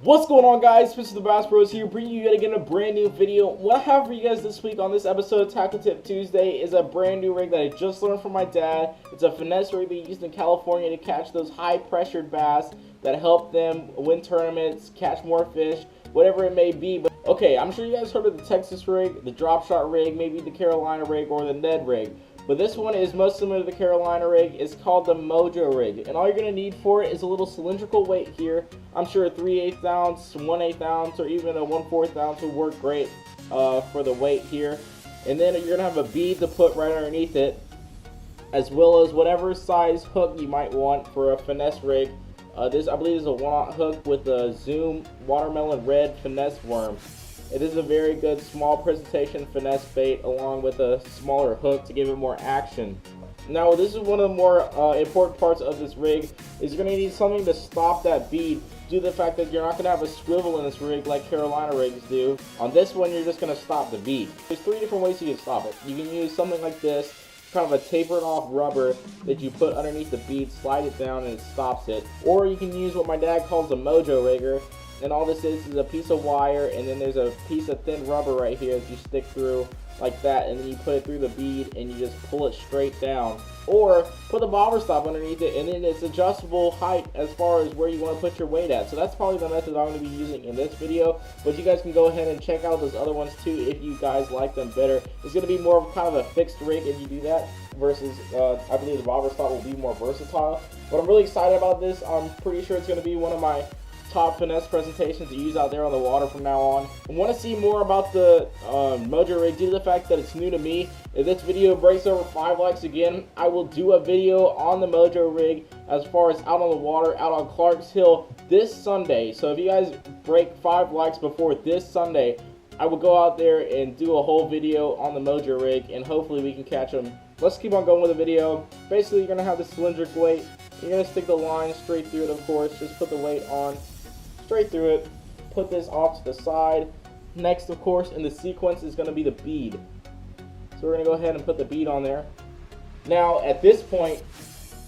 What's going on, guys? Mr. the Bass Bros here, bringing you yet again a brand new video. What I have for you guys this week on this episode of Tackle Tip Tuesday is a brand new rig that I just learned from my dad. It's a finesse rig they used in California to catch those high-pressured bass that help them win tournaments, catch more fish, whatever it may be. But okay, I'm sure you guys heard of the Texas rig, the drop shot rig, maybe the Carolina rig, or the Ned rig. But this one is most similar to the Carolina rig. It's called the Mojo Rig. And all you're going to need for it is a little cylindrical weight here. I'm sure a 3/8 ounce, 1/8 ounce, or even a 1/4 ounce would work great for the weight here. And then you're going to have a bead to put right underneath it, as well as whatever size hook you might want for a finesse rig. This, I believe, is a 1/0 hook with a Zoom watermelon red finesse worm. It is a very good small presentation finesse bait along with a smaller hook to give it more action. Now, this is one of the more important parts of this rig, is you're going to need something to stop that bead due to the fact that you're not going to have a swivel in this rig like Carolina rigs do. On this one, you're just going to stop the bead. There's 3 different ways you can stop it. You can use something like this, kind of a tapered off rubber that you put underneath the bead, slide it down, and it stops it. Or you can use what my dad calls a Mojo Rigger. And all this is a piece of wire, and then there's a piece of thin rubber right here that you stick through like that, and then you put it through the bead and you just pull it straight down. Or put the bobber stop underneath it, and then it's adjustable height as far as where you want to put your weight at. So that's probably the method I'm going to be using in this video, but you guys can go ahead and check out those other ones too if you guys like them better. It's going to be more of kind of a fixed rig if you do that, versus I believe the bobber stop will be more versatile. But I'm really excited about this. I'm pretty sure it's going to be one of my top finesse presentations to use out there on the water from now on. I want to see more about the Mojo Rig due to the fact that it's new to me. If this video breaks over 5 likes again, I will do a video on the Mojo Rig as far as out on the water, out on Clarks Hill this Sunday. So if you guys break 5 likes before this Sunday, I will go out there and do a whole video on the Mojo Rig, and hopefully we can catch them. Let's keep on going with the video. Basically, you're going to have the cylindric weight. You're going to stick the line straight through it, of course. Just put the weight on straight through it, put this off to the side. Next, of course, in the sequence is going to be the bead. So we're going to go ahead and put the bead on there. Now, at this point,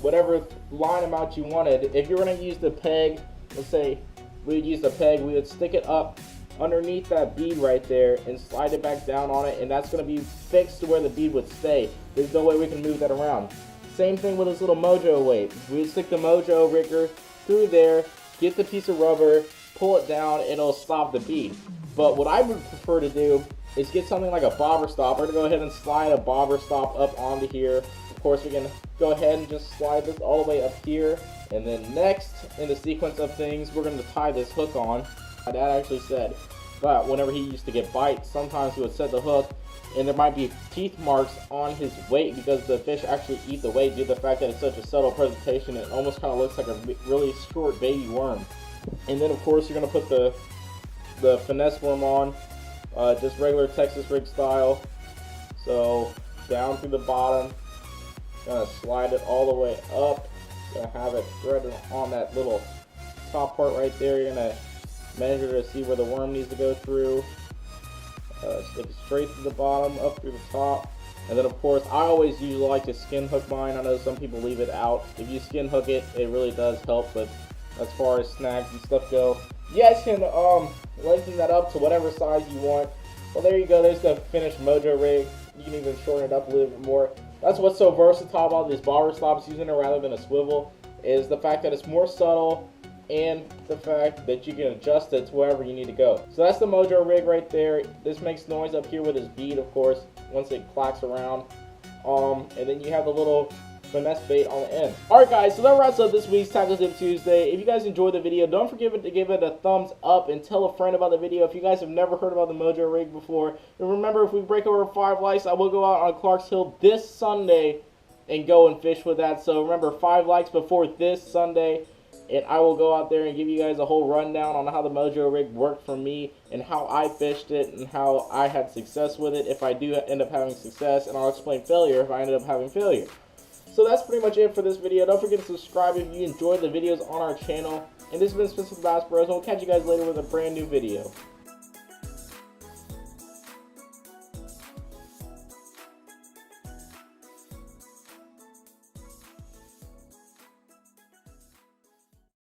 whatever line amount you wanted, if you're going to use the peg, let's say we would use the peg, we would stick it up underneath that bead right there and slide it back down on it, and that's going to be fixed to where the bead would stay. There's no way we can move that around. Same thing with this little Mojo weight. We would stick the Mojo Rigger through there, get the piece of rubber, pull it down, and it'll stop the bead. But what I would prefer to do is get something like a bobber stop. We're going to go ahead and slide a bobber stop up onto here. Of course, we can go ahead and just slide this all the way up here. And then next, in the sequence of things, we're going to tie this hook on. My dad actually said that whenever he used to get bites, sometimes he would set the hook and there might be teeth marks on his weight because the fish actually eat the weight due to the fact that it's such a subtle presentation. It almost kind of looks like a really short baby worm. And then, of course, you're going to put the finesse worm on, just regular Texas rig style. So down through the bottom, going to slide it all the way up. Going to have it threaded on that little top part right there. You're going to measure to see where the worm needs to go through. Stick it straight through the bottom, up through the top. And then, of course, I always usually like to skin hook mine. I know some people leave it out. If you skin hook it, it really does help. But as far as snags and stuff go, you guys can lengthen that up to whatever size you want. Well, there you go. There's the finished Mojo Rig. You can even shorten it up a little bit more. That's what's so versatile about this bobber stops using it rather than a swivel, is the fact that it's more subtle, and the fact that you can adjust it to wherever you need to go. So that's the Mojo Rig right there. This makes noise up here with this bead, of course, once it clacks around. And then you have the little finesse bait on the end. Alright guys, so that wraps up this week's Tackle Tip Tuesday. If you guys enjoyed the video, don't forget to give it a thumbs up and tell a friend about the video if you guys have never heard about the Mojo Rig before. And remember, if we break over 5 likes, I will go out on Clarks Hill this Sunday and go and fish with that. So remember, 5 likes before this Sunday, and I will go out there and give you guys a whole rundown on how the Mojo Rig worked for me and how I fished it and how I had success with it if I do end up having success, and I'll explain failure if I ended up having failure. So that's pretty much it for this video. Don't forget to subscribe if you enjoyed the videos on our channel. And this has been Spencer the Bass Bros, and we'll catch you guys later with a brand new video.